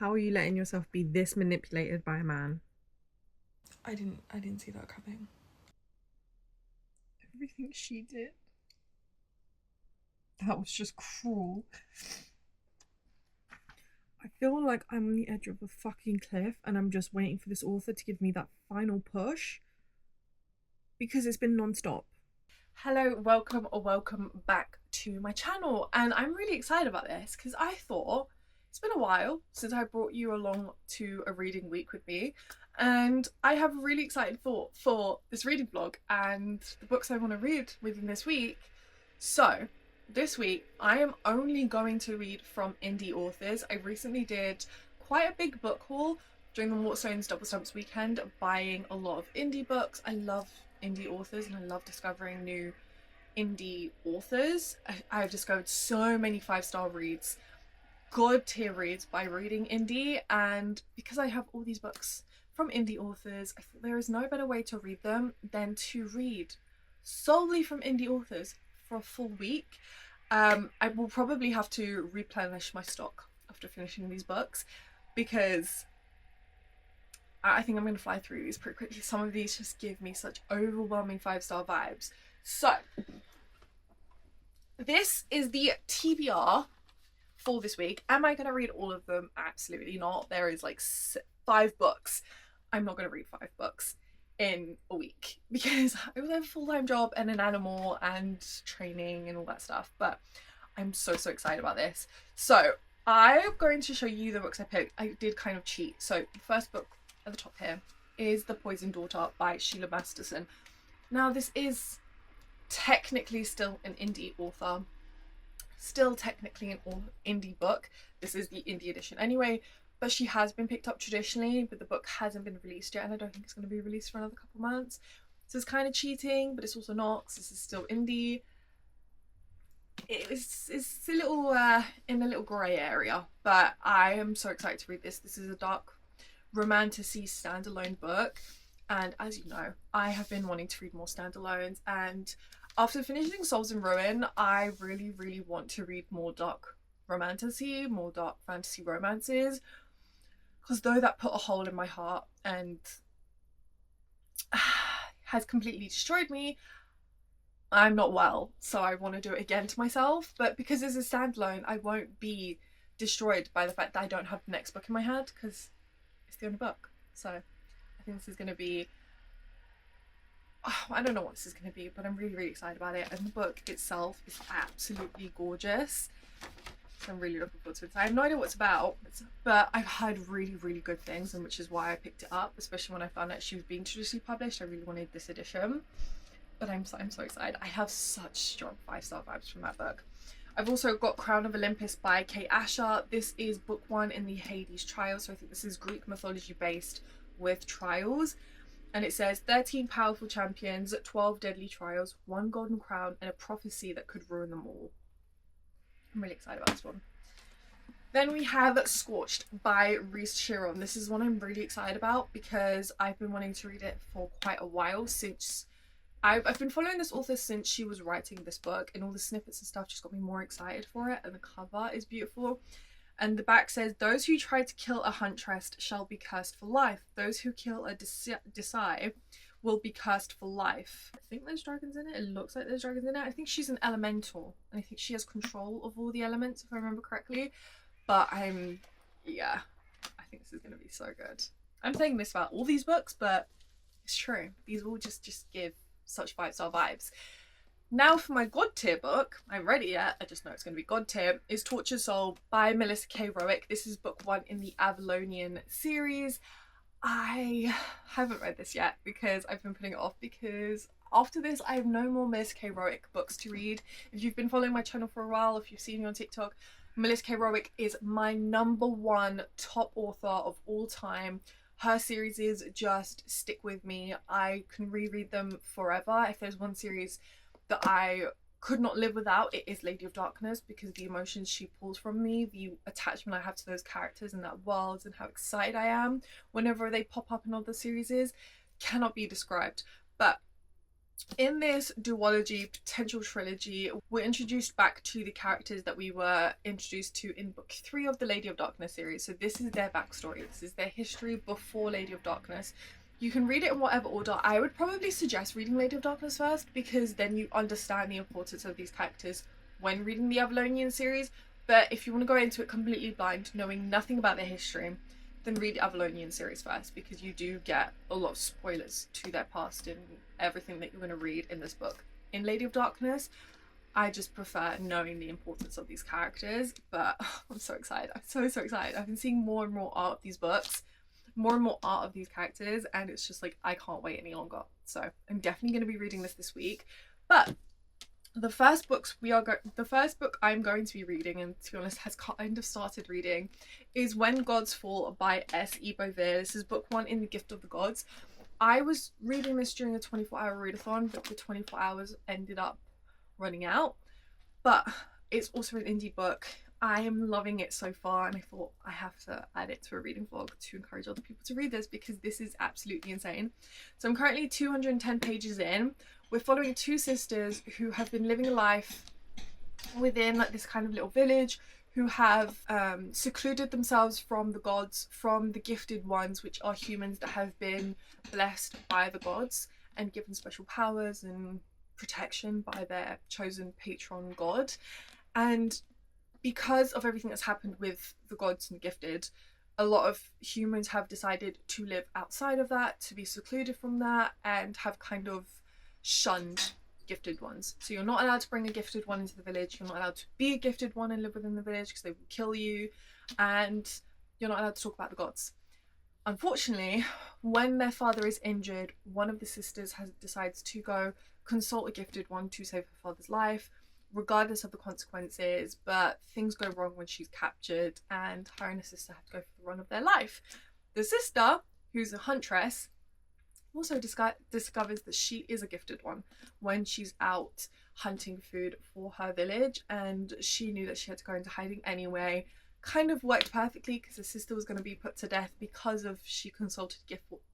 How are you letting yourself be this manipulated by a man? I didn't see that coming. Everything she did. That was just cruel. I feel like I'm on the edge of a fucking cliff and I'm just waiting for this author to give me that final push because it's been non-stop. Hello, welcome or welcome back to my channel, and I'm really excited about this because I thought it's been a while since I brought you along to a reading week with me, and I have a really excited thought for this reading vlog and the books I want to read within this week. So this week I am only going to read from indie authors. I recently did quite a big book haul during the Waterstones Double Stumps weekend, buying a lot of indie books. I love indie authors and I love discovering new indie authors. I've discovered so many 5-star reads, god tier reads by reading indie, and because I have all these books from indie authors, I thought there is no better way to read them than to read solely from indie authors for a full week. I will probably have to replenish my stock after finishing these books because I think I'm going to fly through these pretty quickly. Some of these just give me such overwhelming 5-star vibes. So, this is the TBR for this week. Am I going to read all of them? Absolutely not. There is like 5 books. I'm not going to read 5 books in a week because I have a full-time job and an animal and training and all that stuff. But I'm so excited about this. So, I'm going to show you the books I picked. I did kind of cheat. So, the first book at the top here is The Poisoned Daughter by Sheila Masterson. Now, this is technically still an indie author, still technically an indie book. This is the indie edition anyway, but she has been picked up traditionally, but the book hasn't been released yet, and I don't think it's going to be released for another couple months. So it's kind of cheating, but it's also not, because this is still indie. It's a little in a little grey area, but I am so excited to read this. This is a dark romantasy standalone book, and as you know, I have been wanting to read more standalones, and after finishing Souls in Ruin, I really want to read more dark romantasy, more dark fantasy romances, because though that put a hole in my heart and has completely destroyed me, I'm not well, so I want to do it again to myself. But because it's a standalone, I won't be destroyed by the fact that I don't have the next book in my head, because it's the only book. So I think this is going to be, I don't know what this is going to be, but I'm really excited about it, and the book itself is absolutely gorgeous, so I'm really looking forward to it. I have no idea what it's about, but I've heard really good things, and which is why I picked it up, especially when I found out she was being traditionally published. I really wanted this edition, but I'm so excited. I have such strong 5-star vibes from that book. I've also got Crown of Olympus by Kate Asher. This is book 1 in the Hades trials, so I think this is Greek mythology based with trials. And it says 13 powerful champions, 12 deadly trials, 1 golden crown, and a prophecy that could ruin them all. I'm really excited about this one. Then we have Scorched by Reese Chiron. This is one I'm really excited about because I've been wanting to read it for quite a while. Since I've been following this author since she was writing this book, and all the snippets and stuff just got me more excited for it, and the cover is beautiful. And the back says, those who try to kill a huntress shall be cursed for life. Those who kill a Desai will be cursed for life. I think there's dragons in it. It looks like there's dragons in it. I think she's an elemental, and I think she has control of all the elements, if I remember correctly. But yeah, I think this is going to be so good. I'm saying this about all these books, but it's true. These all just give such 5-star vibes. Now for my god tier book, I haven't read it yet, I just know it's going to be god tier, is Tortured Soul by Melissa K. Rowick. This is book 1 in the Avalonian series. I haven't read this yet because I've been putting it off, because after this I have no more Melissa K. Rowick books to read. If you've been following my channel for a while, if you've seen me on TikTok, Melissa K. Rowick is my #1 top author of all time. Her series just stick with me. I can reread them forever. If there's one series that I could not live without, it is Lady of Darkness, because the emotions she pulls from me, the attachment I have to those characters and that world, and how excited I am whenever they pop up in other series cannot be described. But In this duology, potential trilogy, we're introduced back to the characters that we were introduced to in book 3 of the Lady of Darkness series. So this is their backstory, this is their history before Lady of Darkness. You can read it in whatever order. I would probably suggest reading Lady of Darkness first, because then you understand the importance of these characters when reading the Avalonian series. But if you want to go into it completely blind, knowing nothing about their history, then read the Avalonian series first, because you do get a lot of spoilers to their past in everything that you're going to read in this book. In Lady of Darkness, I just prefer knowing the importance of these characters, but I'm so excited. I'm so excited. I've been seeing more and more art of these books, more and more art of these characters, and it's just like, I can't wait any longer. So I'm definitely going to be reading this week. But the first book I'm going to be reading, and to be honest has kind of started reading, is When Gods Fall by S. E. Bovere. This is book 1 in the Gift of the Gods. I was reading this during a 24-hour readathon, but the 24 hours ended up running out. But it's also an indie book. I am loving it so far, and I thought I have to add it to a reading vlog to encourage other people to read this, because this is absolutely insane. So I'm currently 210 pages in. We're following 2 sisters who have been living a life within like this kind of little village, who have secluded themselves from the gods, from the gifted ones, which are humans that have been blessed by the gods and given special powers and protection by their chosen patron god. And because of everything that's happened with the gods and the gifted, a lot of humans have decided to live outside of that, to be secluded from that, and have kind of shunned gifted ones. So you're not allowed to bring a gifted one into the village, you're not allowed to be a gifted one and live within the village because they will kill you, and you're not allowed to talk about the gods. Unfortunately, when their father is injured, one of the sisters decides to go consult a gifted one to save her father's life, regardless of the consequences. But things go wrong when she's captured, and her and her sister have to go for the run of their life. The sister, who's a huntress, also discovers that she is a gifted one when she's out hunting food for her village, and she knew that she had to go into hiding anyway. Kind of worked perfectly, because her sister was going to be put to death because of she consulted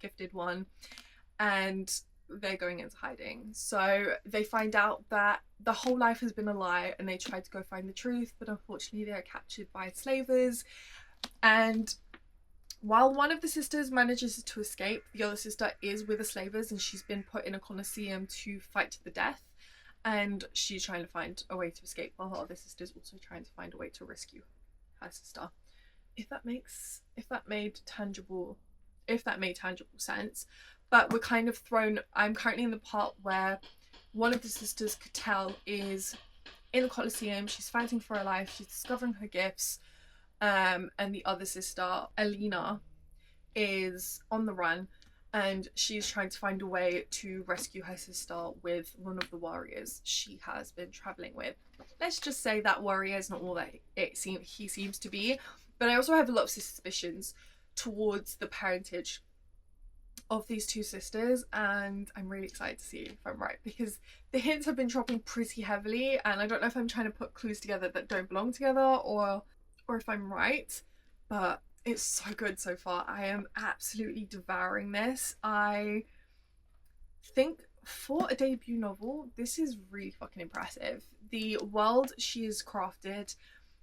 gifted one, and they're going into hiding. So they find out that the whole life has been a lie, and they try to go find the truth, but unfortunately they're captured by slavers. And while one of the sisters manages to escape, the other sister is with the slavers, and she's been put in a coliseum to fight to the death, and she's trying to find a way to escape, while her other sister's also trying to find a way to rescue her sister. If that made tangible sense. But we're kind of thrown. I'm currently in the part where one of the sisters, Cattell, is in the coliseum. She's fighting for her life, she's discovering her gifts, and the other sister, Alina, is on the run, and she's trying to find a way to rescue her sister with one of the warriors she has been traveling with. Let's just say that warrior is not all that he seems to be. But I also have a lot of suspicions towards the parentage of these 2 sisters, and I'm really excited to see if I'm right, because the hints have been dropping pretty heavily, and I don't know if I'm trying to put clues together that don't belong together, or if I'm right. But it's so good so far. I am absolutely devouring this. I think for a debut novel, this is really fucking impressive. The world she has crafted,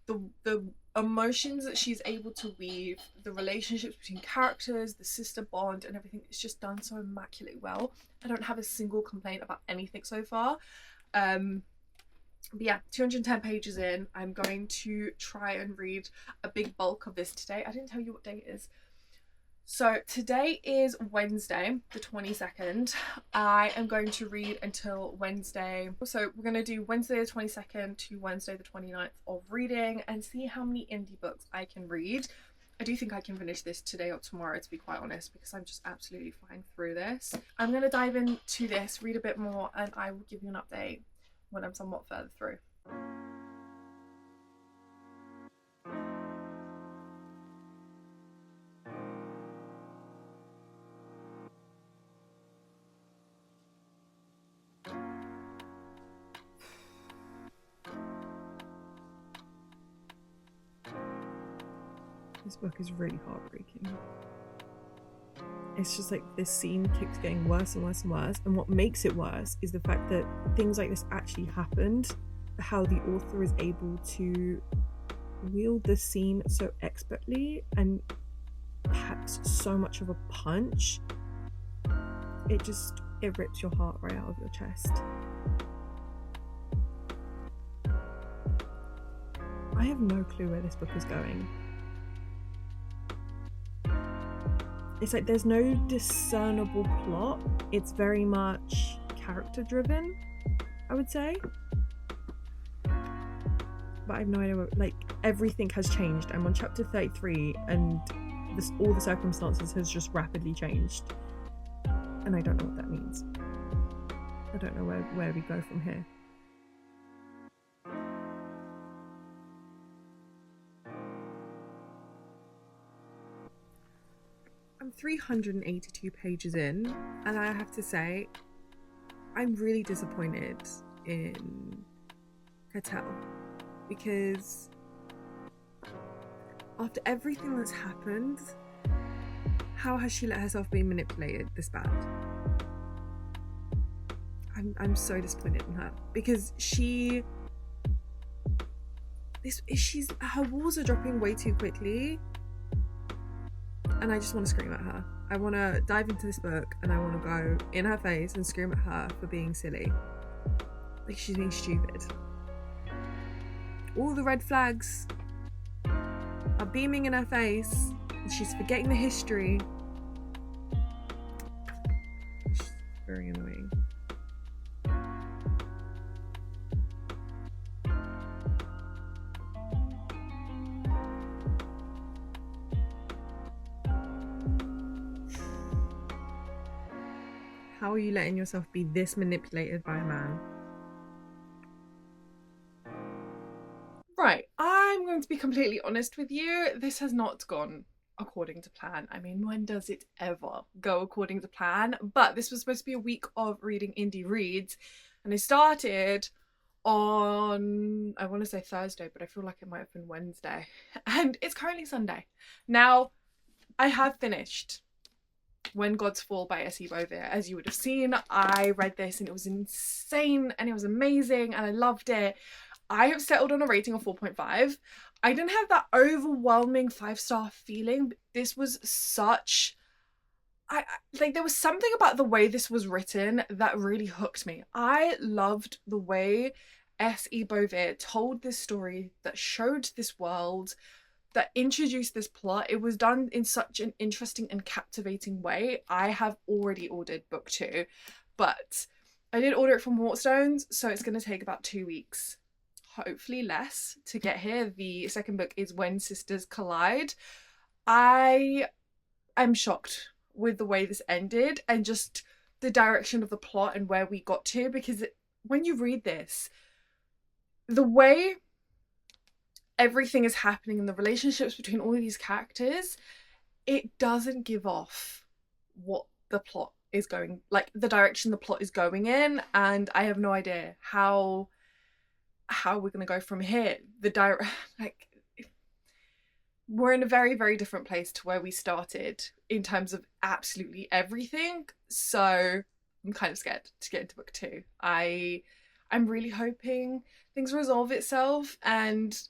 the emotions that she's able to weave, the relationships between characters, the sister bond, and everything, it's just done so immaculately well. I don't have a single complaint about anything so far. But yeah, 210 pages in. I'm going to try and read a big bulk of this today. I didn't tell you what day it is. So today is Wednesday, the 22nd. I am going to read until Wednesday. So we're going to do Wednesday the 22nd to Wednesday the 29th of reading, and see how many indie books I can read. I do think I can finish this today or tomorrow, to be quite honest, because I'm just absolutely flying through this. I'm going to dive into this, read a bit more, and I will give you an update when I'm somewhat further through. This book is really heartbreaking. it's just like this scene keeps getting worse and worse and worse, and what makes it worse is the fact that things like this actually happened, how the author is able to wield the scene so expertly and packs so much of a punch. It rips your heart right out of your chest. I have no clue where this book is going. It's like there's no discernible plot. It's very much character driven, I would say. But I have no idea what, like, everything has changed. I'm on chapter 33 and all the circumstances has just rapidly changed. And I don't know what that means. I don't know where we go from here. I'm 382 pages in, and I have to say, I'm really disappointed in Cattell, because after everything that's happened, how has she let herself be manipulated this bad? I'm so disappointed in her, because her walls are dropping way too quickly, and I just want to scream at her. I want to dive into this book and I want to go in her face and scream at her for being silly, like she's being stupid. All the red flags are beaming in her face and she's forgetting the history. It's very annoying. How are you letting yourself be this manipulated by a man? Right, I'm going to be completely honest with you. This has not gone according to plan. I mean, when does it ever go according to plan? But this was supposed to be a week of reading indie reads, and I started on, I want to say Thursday, but I feel like it might have been Wednesday, and it's currently Sunday. Now, I have finished When Gods Fall by S.E. Beauvais. As you would have seen, I read this and it was insane and it was amazing and I loved it. I have settled on a rating of 4.5. I didn't have that overwhelming 5-star feeling, but this was such... there was something about the way this was written that really hooked me. I loved the way S.E. Beauvais told this story, that showed this world, that introduced this plot. It was done in such an interesting and captivating way. I have already ordered book 2, but I did order it from Waterstones, so it's going to take about 2 weeks, hopefully less, to get here. The second book is When Sisters Collide. I am shocked with the way this ended and just the direction of the plot and where we got to, because when you read this, the way everything is happening in the relationships between all of these characters, it doesn't give off what the plot is going, like the direction the plot is going in, and I have no idea how we're gonna go from here. We're in a very, very different place to where we started in terms of absolutely everything, so I'm kind of scared to get into book 2. I'm really hoping things resolve itself, and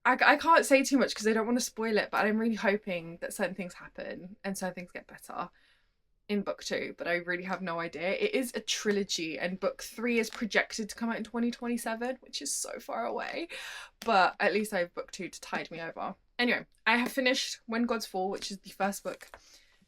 I can't say too much because I don't want to spoil it, but I'm really hoping that certain things happen and certain things get better in book 2, but I really have no idea. It is a trilogy and book 3 is projected to come out in 2027, which is so far away, but at least I have book 2 to tide me over. Anyway, I have finished When Gods Fall, which is the first book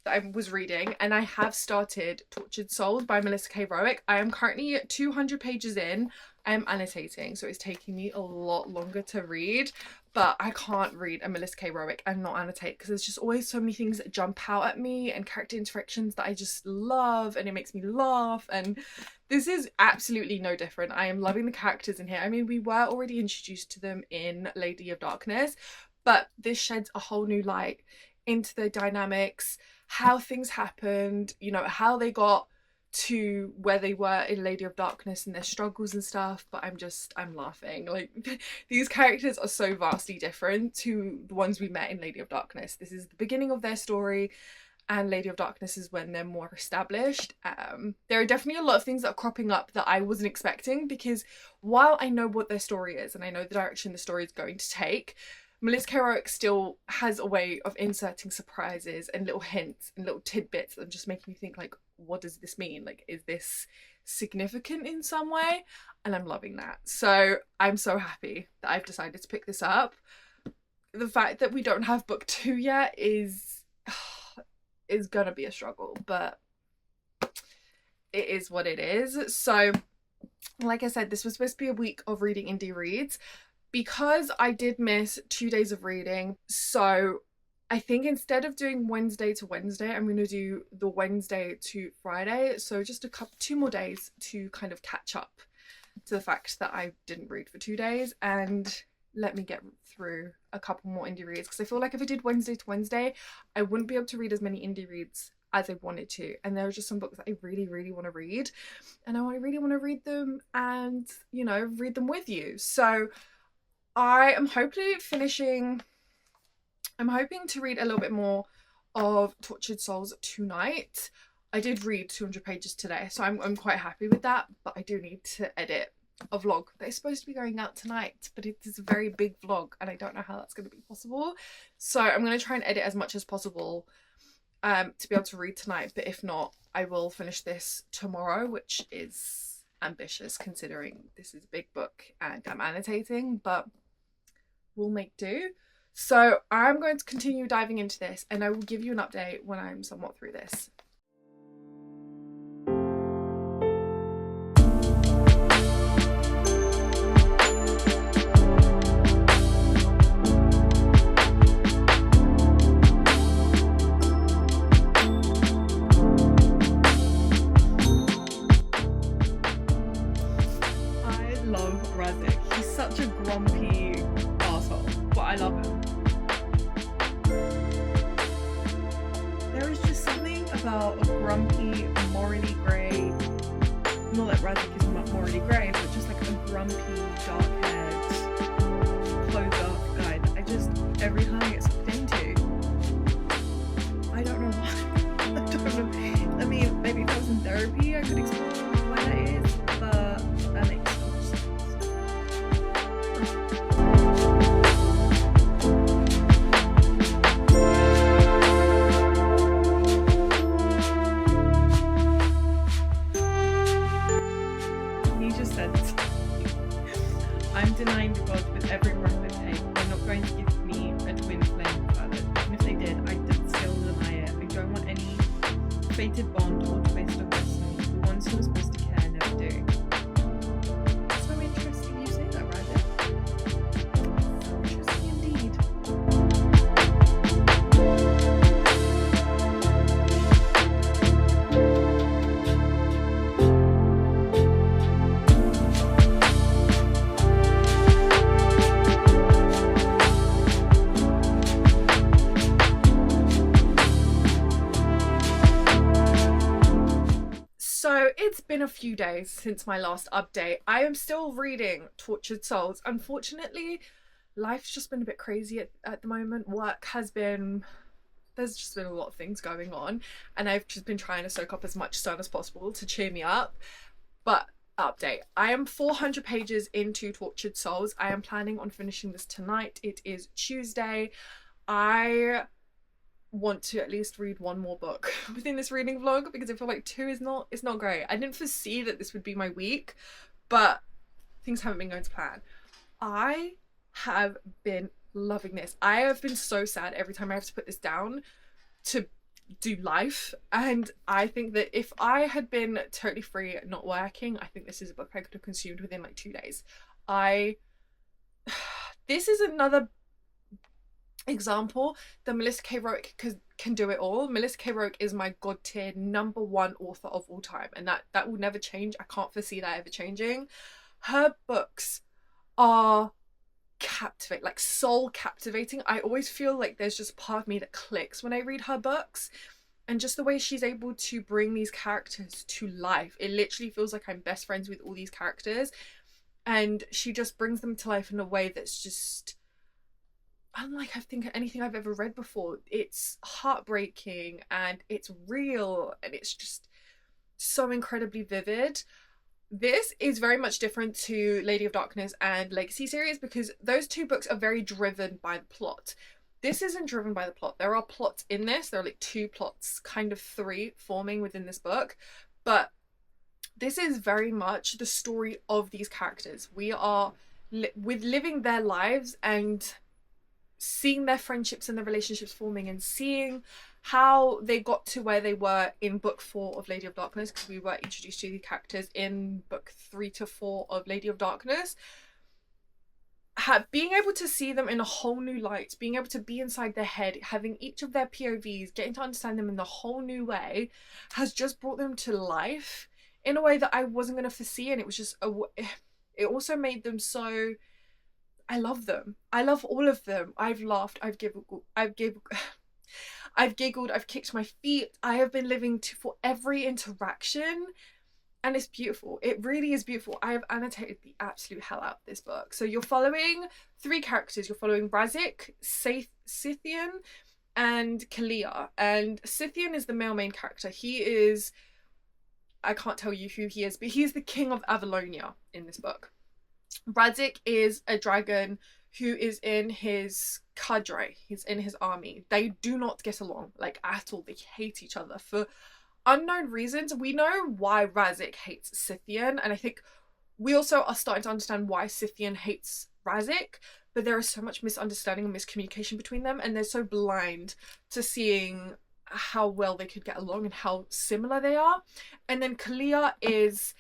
that I was reading, and I have started Tortured Souls by Melissa K. Rowick. I am currently 200 pages in. I'm annotating, so it's taking me a lot longer to read, but I can't read a Melissa K. Rowick and not annotate because there's just always so many things that jump out at me and character interactions that I just love, and it makes me laugh, and this is absolutely no different. I am loving the characters in here. I mean, we were already introduced to them in Lady of Darkness, but this sheds a whole new light into the dynamics, how things happened, you know, how they got to where they were in Lady of Darkness and their struggles and stuff, but I'm laughing. Like, these characters are so vastly different to the ones we met in Lady of Darkness. This is the beginning of their story, and Lady of Darkness is when they're more established. There are definitely a lot of things that are cropping up that I wasn't expecting, because while I know what their story is and I know the direction the story is going to take, Melissa K. Rourke still has a way of inserting surprises and little hints and little tidbits and just making you think, like, what does this mean? Like, is this significant in some way? And I'm loving that. So I'm so happy that I've decided to pick this up. The fact that we don't have book 2 yet is gonna be a struggle, but it is what it is. So like I said, this was supposed to be a week of reading indie reads, because I did miss 2 days of reading. So I think instead of doing Wednesday to Wednesday, I'm going to do the Wednesday to Friday. So just 2 more days to kind of catch up to the fact that I didn't read for 2 days, and let me get through a couple more indie reads, because I feel like if I did Wednesday to Wednesday, I wouldn't be able to read as many indie reads as I wanted to. And there are just some books that I really, really want to read, and I really want to read them and, you know, read them with you. So I am hoping to read a little bit more of Tortured Souls tonight. I did read 200 pages today, so I'm quite happy with that, but I do need to edit a vlog that is supposed to be going out tonight, but it is a very big vlog and I don't know how that's going to be possible. So I'm going to try and edit as much as possible to be able to read tonight, but if not, I will finish this tomorrow, which is ambitious considering this is a big book and I'm annotating, but we'll make do. So I'm going to continue diving into this, and I will give you an update when I'm somewhat through this. I love Razik. He's such a grumpy asshole, but I love him. There is just something about a grumpy, morally grey, not that Razik is not morally grey, but just like a grumpy, dark-haired, closed-up guy that I just, every time I get sucked into. I don't know why. I don't know. I mean, maybe if I was in therapy, I could explain why that is, but that makes so much sense. I'm denying the gods with every breath I take. They're not going to give me a twin flame further. Even if they did, I'd still deny it. I don't want any fated bond or twist of destiny. The ones who are supposed to care never do. So interesting you say that, Raja. So interesting indeed. So it's been a few days since my last update. I am still reading Tortured Souls. Unfortunately, life's just been a bit crazy at the moment. There's just been a lot of things going on, and I've just been trying to soak up as much sun as possible to cheer me up. But update, I am 400 pages into Tortured Souls. I am planning on finishing this tonight. It is Tuesday. I want to at least read one more book within this reading vlog, because I feel like 2 is not great. I didn't foresee that this would be my week, but things haven't been going to plan. I have been loving this. I have been so sad every time I have to put this down to do life, and I think that if I had been totally free, not working, I think this is a book I could have consumed within like 2 days. This is another example that Melissa K. Rourke can do it all. Melissa K. Rourke is my god tier #1 author of all time, and that will never change. I can't foresee that ever changing. Her books are captivating, like soul captivating. I always feel like there's just part of me that clicks when I read her books, And just the way she's able to bring these characters to life. It literally feels like I'm best friends with all these characters. And she just brings them to life in a way that's just unlike I think anything I've ever read before. It's heartbreaking and it's real and it's just so incredibly vivid. This is very much different to Lady of Darkness and Legacy series because those two books are very driven by the plot. This isn't driven by the plot. There are plots in this. There are like 2 plots, kind of 3 forming within this book. But this is very much the story of these characters. We are living their lives and seeing their friendships and their relationships forming and seeing how they got to where they were in book 4 of Lady of Darkness, because we were introduced to the characters in book 3 to 4 of Lady of Darkness. Being able to see them in a whole new light, being able to be inside their head, having each of their POVs, getting to understand them in a whole new way, has just brought them to life in a way that I wasn't going to foresee. And it was just, it also made them so, I love them. I love all of them. I've laughed, I've giggled, I've kicked my feet. I have been living for every interaction. And it's beautiful. It really is beautiful. I have annotated the absolute hell out of this book. So you're following 3 characters. You're following Razik, Scythian, and Kalia. And Scythian is the male main character. He is, I can't tell you who he is, but he's the king of Avalonia in this book. Razik is a dragon who is in his cadre. He's in his army. They do not get along, like, at all. They hate each other for unknown reasons. We know why Razik hates Scythian, and I think we also are starting to understand why Scythian hates Razik, but there is so much misunderstanding and miscommunication between them, and they're so blind to seeing how well they could get along and how similar they are. And then Kalia is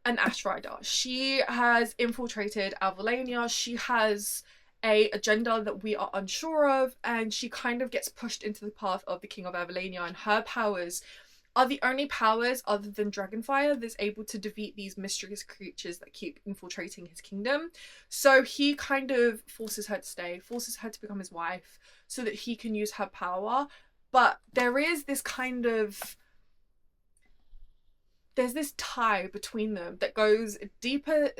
an Ash Rider. She has infiltrated Avalonia. She has a agenda that we are unsure of, and she kind of gets pushed into the path of the King of Avalonia, and her powers are the only powers other than Dragonfire that's able to defeat these mysterious creatures that keep infiltrating his kingdom. So he kind of forces her to stay, forces her to become his wife so that he can use her power. But there is this kind of, there's this tie between them that goes deeper.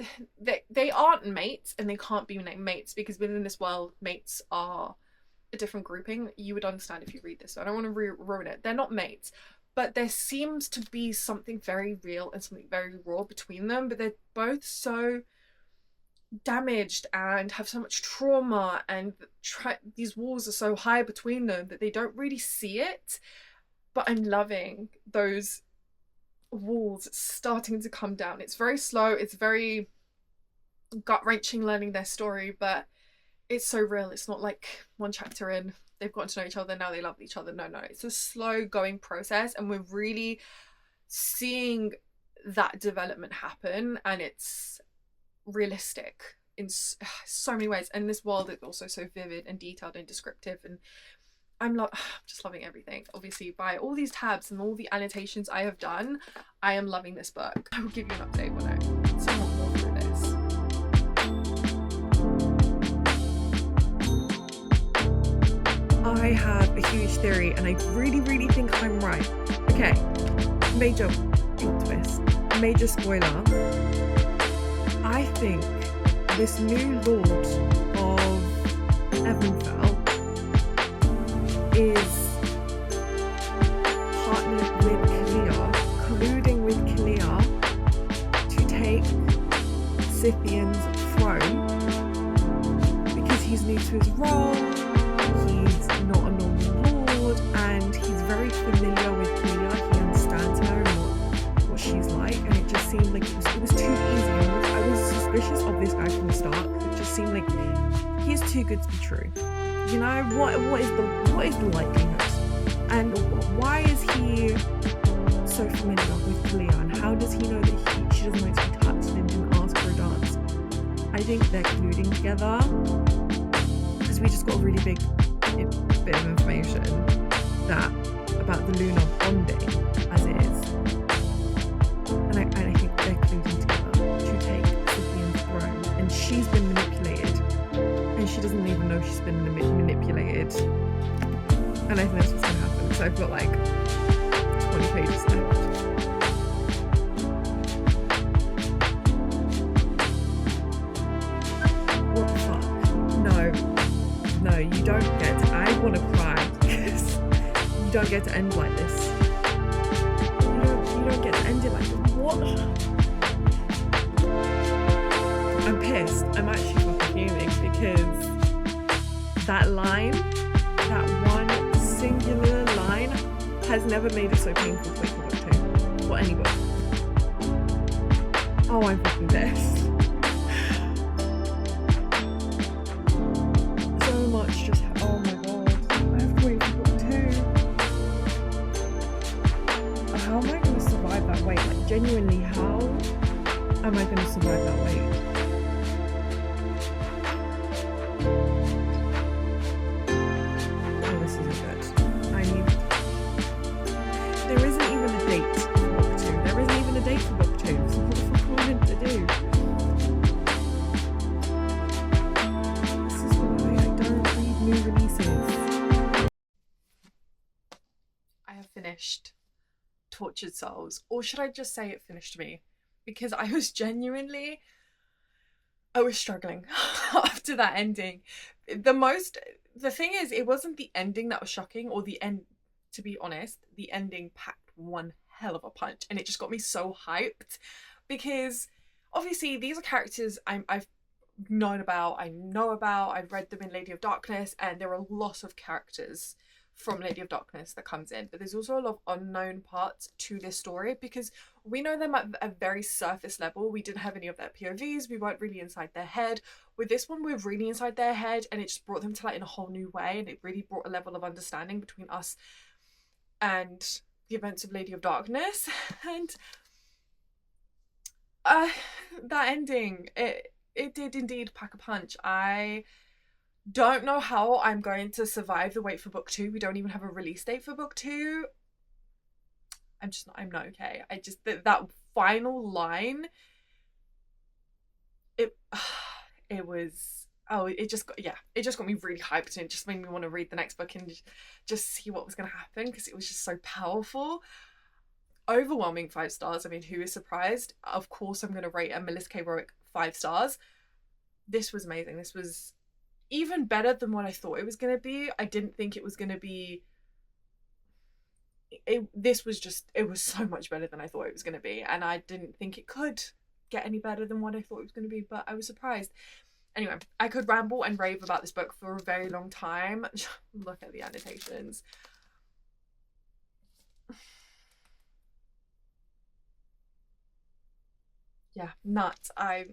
They aren't mates, and they can't be named mates because within this world, mates are a different grouping. You would understand if you read this, so I don't want to ruin it. They're not mates. But there seems to be something very real and something very raw between them. But they're both so damaged and have so much trauma, and these walls are so high between them that they don't really see it. But I'm loving those walls starting to come down. It's very slow. It's very gut-wrenching learning their story, but it's so real. It's not like one chapter in, they've gotten to know each other, now they love each other. No, it's a slow going process, and we're really seeing that development happen, and it's realistic in so many ways. And this world is also so vivid and detailed and descriptive, and I'm just loving everything. Obviously, by all these tabs and all the annotations I have done, I am loving this book. I will give you an update when I somewhat more through this. I have a huge theory, and I really think I'm right. Okay, major plot twist, major spoiler. I think this new Lord of Evanfell is partnered with Kalia, colluding with Kalia to take Scythian's throne because he's new to his role. He's not a normal lord, and he's very familiar with Kalia. He understands her and what she's like, and it just seemed like it was too easy. I was suspicious of this guy from the start. It just seemed like he's too good to be true. You know, what is the likelihood, and why is he so familiar with Kalia, and how does he know that she doesn't like to be touched and didn't ask for a dance? I think they're colluding together because we just got a really big bit of information about the lunar bonding as it is, and I think they're colluding together to take Scythian's throne, and she's been manipulated, and she doesn't even know she's been manipulated, and I think that's what's gonna happen. So I've got like many pages left. What the fuck? No, you don't get to, I want to cry because you don't get to end like this. You don't get to end it like this. What? I'm pissed. I'm actually fucking fuming because that line, that one singular line, has never made it so painful to wait for book 2 or any book. Oh, I'm fucking pissed. So much just, oh my god, I have to wait for book 2. How am I going to survive that wait? Like, genuinely, how am I going to survive that wait? Oh, this isn't good. I need... There isn't even a date for book 2. There isn't even a date for book 2. So what the fuck am I meant to do? This is why I don't read new releases. I have finished Tortured Souls, or should I just say it finished me? Because I was struggling after that ending. The thing is, it wasn't the ending that was shocking, or the end, to be honest, the ending packed one hell of a punch, and it just got me so hyped, because obviously these are characters I've known about, I've read them in Lady of Darkness, and there are lots of characters from Lady of Darkness that comes in, but there's also a lot of unknown parts to this story, because we know them at a very surface level. We didn't have any of their POVs, we weren't really inside their head. With this one, we're really inside their head, and it just brought them to light in a whole new way, and it really brought a level of understanding between us and the events of Lady of Darkness. And that ending, it did indeed pack a punch. I don't know how I'm going to survive the wait for book 2. We don't even have a release date for book 2. I'm not okay. That final line, it just got me really hyped, and it just made me want to read the next book and just see what was going to happen, because it was just so powerful. Overwhelming 5 stars. I mean, who is surprised? Of course I'm going to rate a Melissa K. Rowick 5 stars. This was amazing. This was even better than what I thought it was going to be. I didn't think it was going to be... It was so much better than I thought it was going to be, and I didn't think it could get any better than what I thought it was going to be, but I was surprised. Anyway, I could ramble and rave about this book for a very long time. Look at the annotations. Yeah, nuts. I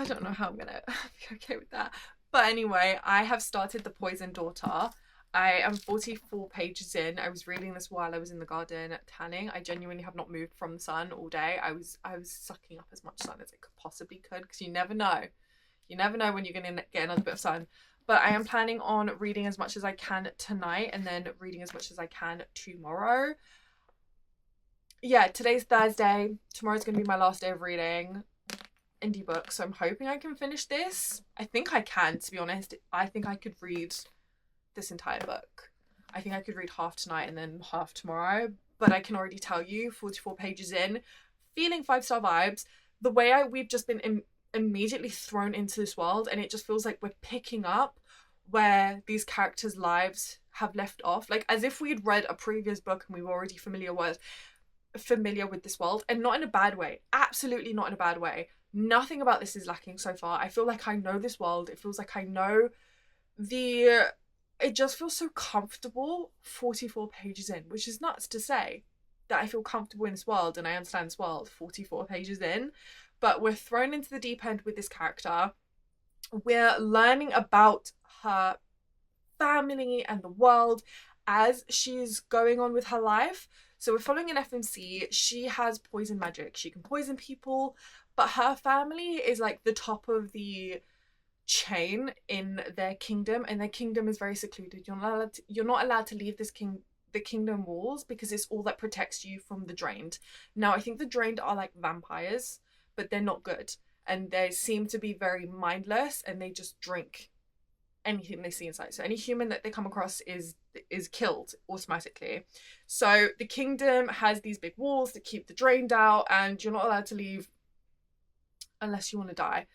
don't know how I'm gonna be okay with that. But anyway, I have started The Poisoned Daughter. I am 44 pages in. I was reading this while I was in the garden tanning. I genuinely have not moved from the sun all day. I was sucking up as much sun as I possibly could, because you never know. You never know when you're going to get another bit of sun. But I am planning on reading as much as I can tonight, and then reading as much as I can tomorrow. Yeah, today's Thursday. Tomorrow's going to be my last day of reading indie books, so I'm hoping I can finish this. I think I can, to be honest. I think I could read this entire book. I think I could read half tonight and then half tomorrow, but I can already tell you, 44 pages in, feeling 5-star vibes. The way we've just been immediately thrown into this world, and it just feels like we're picking up where these characters' lives have left off, like as if we had read a previous book and we were already familiar with this world, and not in a bad way. Absolutely not in a bad way. Nothing about this is lacking so far. I feel like I know this world. It feels like I know it just feels so comfortable 44 pages in, which is nuts to say that I feel comfortable in this world and I understand this world 44 pages in. But we're thrown into the deep end with this character. We're learning about her family and the world as she's going on with her life. So we're following an FMC. She has poison magic. She can poison people, but her family is like the top of chain in their kingdom, and their kingdom is very secluded. You're not allowed to leave the kingdom walls, because it's all that protects you from the drained. Now I think the drained are like vampires, but they're not good, and they seem to be very mindless, and they just drink anything they see in sight. So any human that they come across is killed automatically. So the kingdom has these big walls that keep the drained out, and you're not allowed to leave unless you want to die.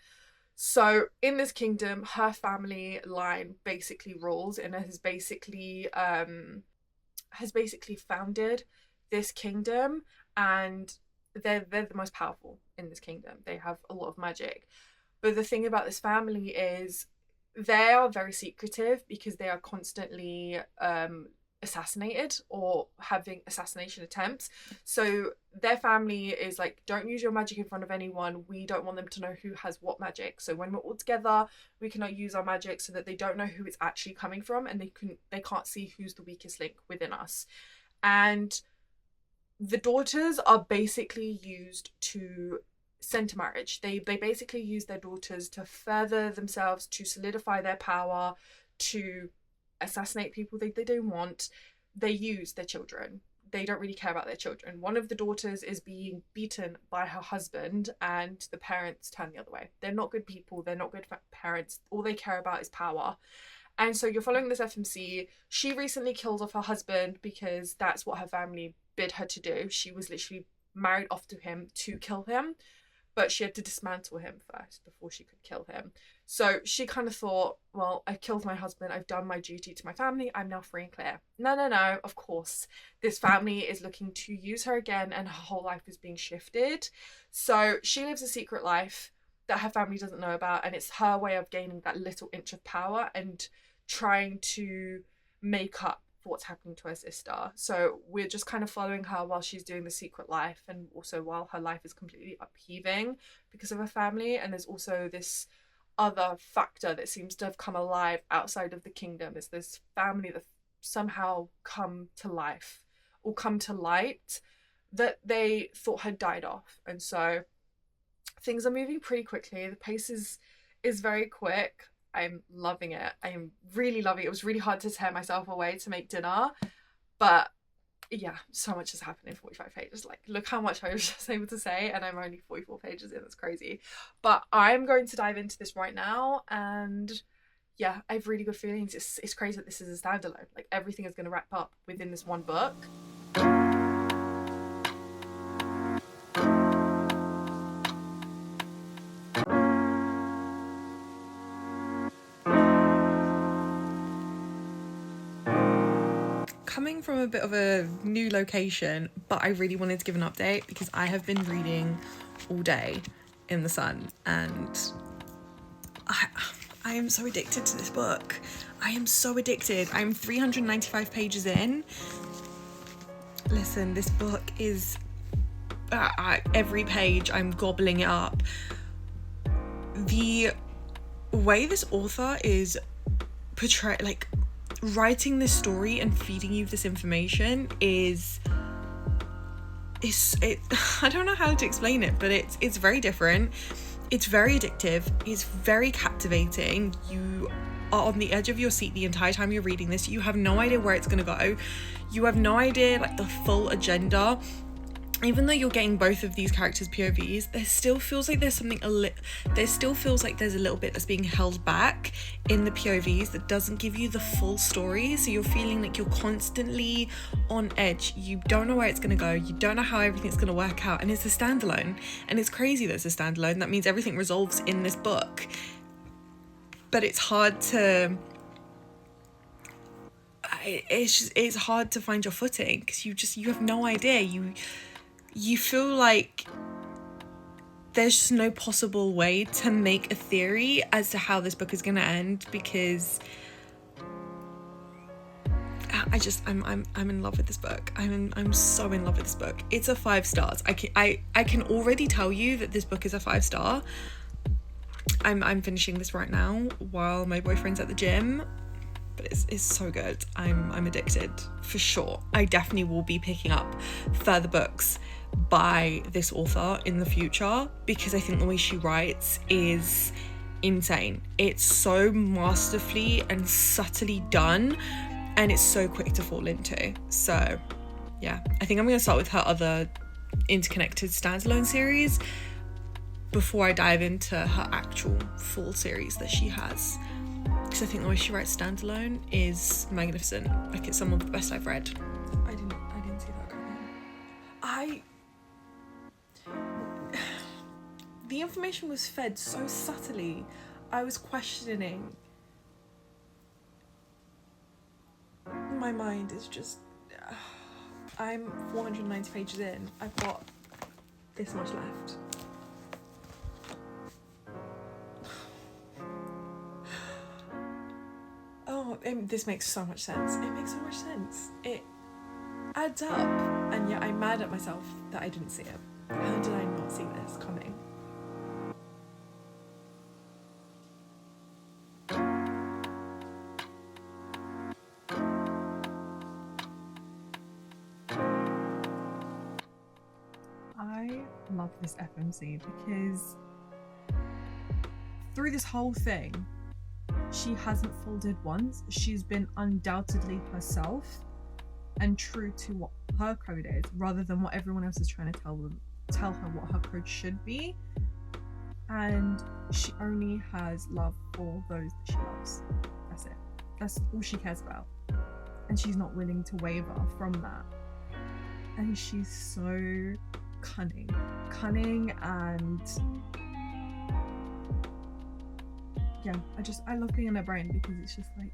So in this kingdom, her family line basically rules, and has basically founded this kingdom, and they're the most powerful in this kingdom. They have a lot of magic. But the thing about this family is they are very secretive, because they are constantly assassinated or having assassination attempts. So their family is like, don't use your magic in front of anyone. We don't want them to know who has what magic. So when we're all together, we cannot use our magic, so that they don't know who it's actually coming from, and they can't see who's the weakest link within us. And the daughters are basically used to center marriage. They basically use their daughters to further themselves, to solidify their power, to assassinate people they don't want. They use their children. They don't really care about their children. One of the daughters is being beaten by her husband, and the parents turn the other way. They're not good people. They're not good parents. All they care about is power. And so you're following this FMC. She recently killed off her husband because that's what her family bid her to do. She was literally married off to him to kill him, but she had to dismantle him first before she could kill him. So she kind of thought, well, I killed my husband, I've done my duty to my family, I'm now free and clear. No, of course. This family is looking to use her again, and her whole life is being shifted. So she lives a secret life that her family doesn't know about, and it's her way of gaining that little inch of power and trying to make up for what's happening to her sister. So we're just kind of following her while she's doing the secret life, and also while her life is completely upheaving because of her family. And there's also this other factor that seems to have come alive outside of the kingdom. It's this family that somehow come to life or come to light that they thought had died off. And so things are moving pretty quickly. The pace is very quick. I'm loving it. I'm really loving it. It was really hard to tear myself away to make dinner, but yeah, so much has happened in 45 pages. Like, look how much I was just able to say, and I'm only 44 pages in. That's crazy. But I'm going to dive into this right now, and yeah, I have really good feelings. It's crazy that this is a standalone. Like, everything is going to wrap up within this one book. Coming from a bit of a new location, but I really wanted to give an update because I have been reading all day in the sun, and I am so addicted to this book. I am so addicted. I'm 395 pages in. Listen, this book is every page I'm gobbling it up. The way this author is portrayed, like, writing this story and feeding you this information is I don't know how to explain it, but it's very different. It's very addictive. It's very captivating. You are on the edge of your seat the entire time you're reading this. You have no idea where it's going to go. You have no idea, like, the full agenda. Even though you're getting both of these characters' POVs, there still feels like there's a little bit that's being held back in the POVs that doesn't give you the full story. So you're feeling like you're constantly on edge. You don't know where it's going to go. You don't know how everything's going to work out. And it's a standalone. And it's crazy that it's a standalone. That means everything resolves in this book. But it's hard to... It's hard to find your footing because you have no idea. You feel like there's just no possible way to make a theory as to how this book is going to end, because I'm in love with this book. I'm so in love with this book. It's a 5 stars. I can already tell you that this book is a 5-star. I'm finishing this right now while my boyfriend's at the gym. But it's so good. I'm addicted for sure. I definitely will be picking up further books by this author in the future because I think the way she writes is insane. It's so masterfully and subtly done, and it's so quick to fall into. So yeah, I think I'm going to start with her other interconnected standalone series before I dive into her actual full series that she has. because I think the way she writes standalone is magnificent. Like, it's some of the best I've read. I didn't see that coming. The information was fed so subtly. I was questioning. My mind is just... I'm 490 pages in. I've got this much left. Oh, this makes so much sense. It makes so much sense. It adds up. And yet I'm mad at myself that I didn't see it. How did I not see this coming? I love this FMC because through this whole thing, she hasn't folded once. She's been undoubtedly herself and true to what her code is, rather than what everyone else is trying to tell her what her code should be. And she only has love for those that she loves. That's it. That's all she cares about. And she's not willing to waver from that. And she's so cunning and yeah, I love being in her brain, because it's just like,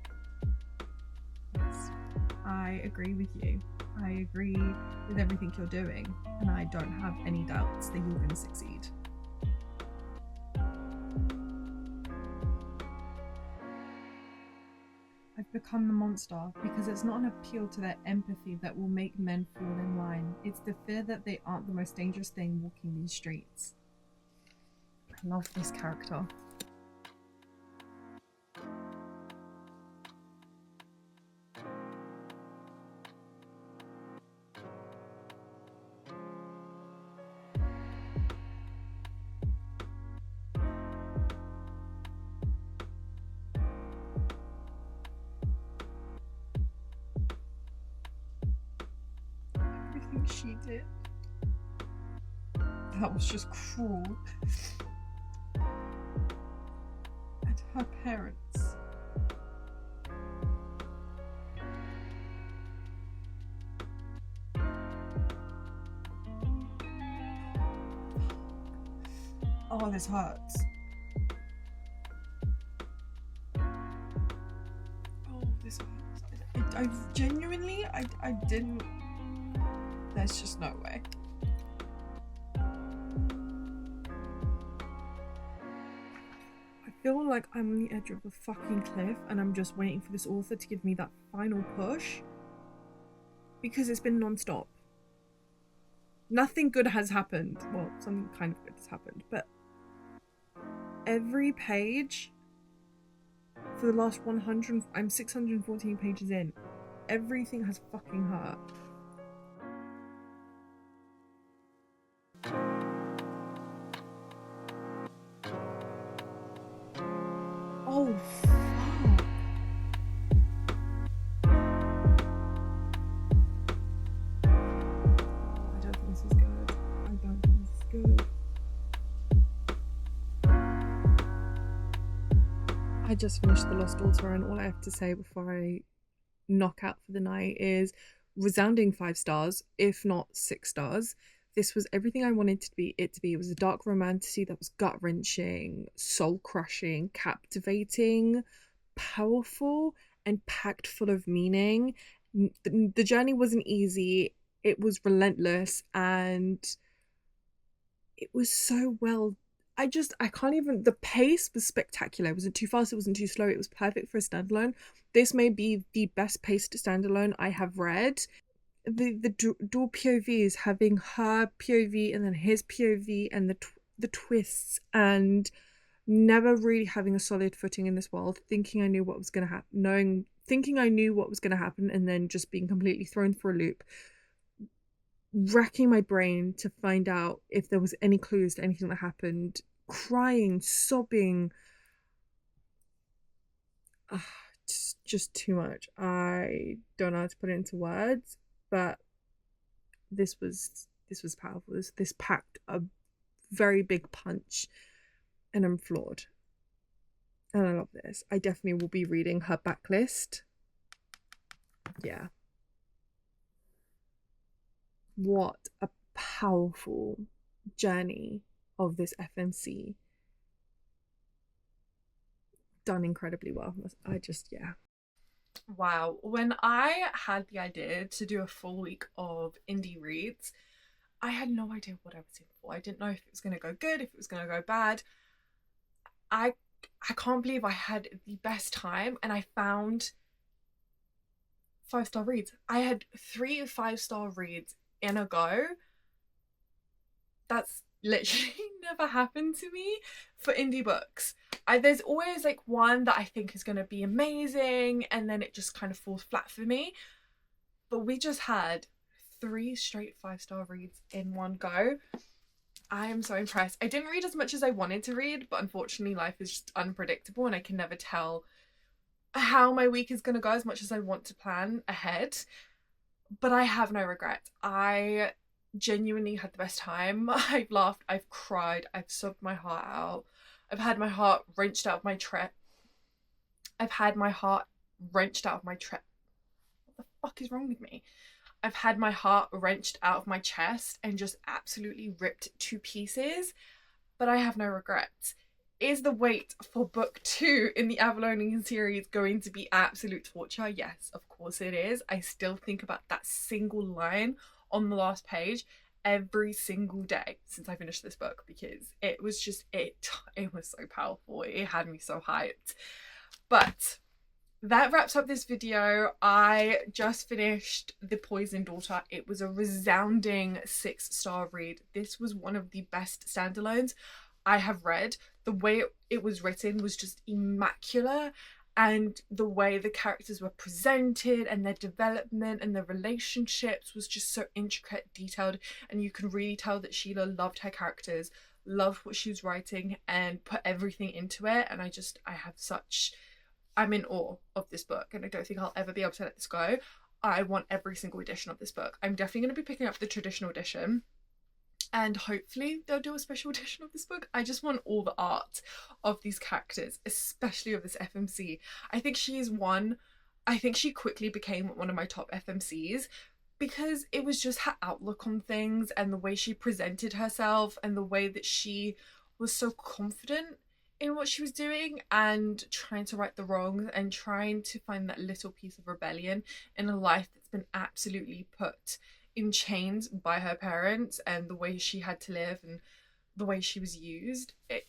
yes, I agree with you. I agree with everything you're doing, and I don't have any doubts that you're going to succeed. I've become the monster because it's not an appeal to their empathy that will make men fall in line. It's the fear that they aren't the most dangerous thing walking these streets. I love this character. She did. That was just cruel. And her parents. Oh, this hurts. Oh, this hurts. I genuinely, I didn't. There's just no way. I feel like I'm on the edge of a fucking cliff and I'm just waiting for this author to give me that final push, because it's been non-stop. Nothing good has happened. Well, something kind of good has happened, but every page for the last 100, I'm 614 pages in, everything has fucking hurt. Oh, fuck. I don't think this is good. I don't think this is good. I just finished The Lost Daughter, and all I have to say before I knock out for the night is resounding 5 stars, if not 6 stars. This was everything I wanted it to be. It was a dark romance that was gut-wrenching, soul-crushing, captivating, powerful, and packed full of meaning. The journey wasn't easy. It was relentless, and it was so well. I can't even. The pace was spectacular. It wasn't too fast. It wasn't too slow. It was perfect for a standalone. This may be the best paced standalone I have read. The dual POVs, having her POV and then his POV, and the twists, and never really having a solid footing in this world, thinking I knew what was going to happen, thinking I knew what was going to happen, and then just being completely thrown for a loop, racking my brain to find out if there was any clues to anything that happened, crying, sobbing. Just too much. I don't know how to put it into words, but this was powerful. This packed a very big punch, and I'm floored. And I love this. I definitely will be reading her backlist. Yeah. What a powerful journey of this FMC. Done incredibly well. I just, yeah. Wow. When I had the idea to do a full week of indie reads, I had no idea what I was in for. I didn't know if it was going to go good, if it was going to go bad. I can't believe I had the best time, and I found 5-star reads. I had 3 5-star reads in a go. That's literally never happened to me for indie books. There's always like one that I think is going to be amazing, and then it just kind of falls flat for me. But we just had 3 straight 5-star reads in one go. I am so impressed. I didn't read as much as I wanted to read, but unfortunately life is just unpredictable and I can never tell how my week is going to go as much as I want to plan ahead. But I have no regrets. I genuinely had the best time. I've laughed, I've cried, I've sobbed my heart out. I've had my heart wrenched out of my What the fuck is wrong with me? I've had my heart wrenched out of my chest and just absolutely ripped to pieces, but I have no regrets. Is the wait for book 2 in the Avalonian series going to be absolute torture? Yes, of course it is. I still think about that single line on the last page every single day since I finished this book, because it was just, it was so powerful. It had me so hyped. But that wraps up this video. I just finished The Poisoned Daughter. It was a resounding 6-star read. This was one of the best standalones I have read. The way it was written was just immaculate, and the way the characters were presented and their development and their relationships was just so intricate, detailed, and you can really tell that Sheila loved her characters, loved what she was writing, and put everything into it. And I'm in awe of this book, and I don't think I'll ever be able to let this go. I want every single edition of this book. I'm definitely going to be picking up the traditional edition, and hopefully they'll do a special edition of this book. I just want all the art of these characters, especially of this FMC. I think she quickly became one of my top FMCs because it was just her outlook on things and the way she presented herself and the way that she was so confident in what she was doing and trying to right the wrongs and trying to find that little piece of rebellion in a life that's been absolutely put in chains by her parents, and the way she had to live and the way she was used. There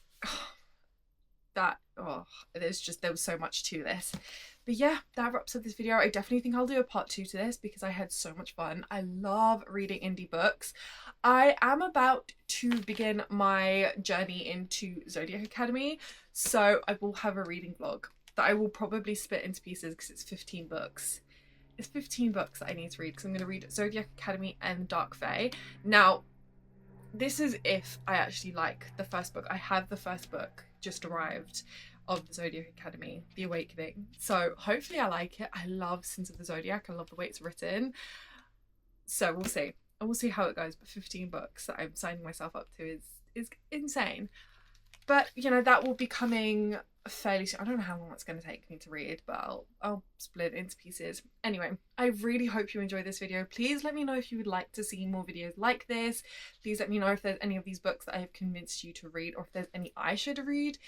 was so much to this. But yeah, that wraps up this video. I definitely think I'll do a part 2 to this because I had so much fun. I love reading indie books. I am about to begin my journey into Zodiac Academy, so I will have a reading vlog that I will probably split into pieces because it's 15 books. It's 15 books that I need to read because I'm going to read Zodiac Academy and Dark Fae. Now, this is if I actually like the first book. I have the first book just arrived of the Zodiac Academy, The Awakening. So hopefully I like it. I love Sins of the Zodiac. I love the way it's written. So we'll see. And we'll see how it goes. But 15 books that I'm signing myself up to is insane. But, you know, that will be coming fairly soon. I don't know how long it's going to take me to read, but I'll split it into pieces. Anyway, I really hope you enjoyed this video. Please let me know if you would like to see more videos like this. Please let me know if there's any of these books that I have convinced you to read, or if there's any I should read.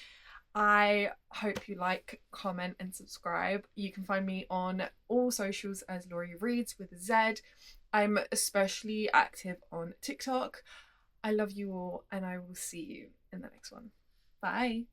I hope you like, comment and subscribe. You can find me on all socials as Lauriereadz with a Z. I'm especially active on TikTok. I love you all, and I will see you in the next one. Bye.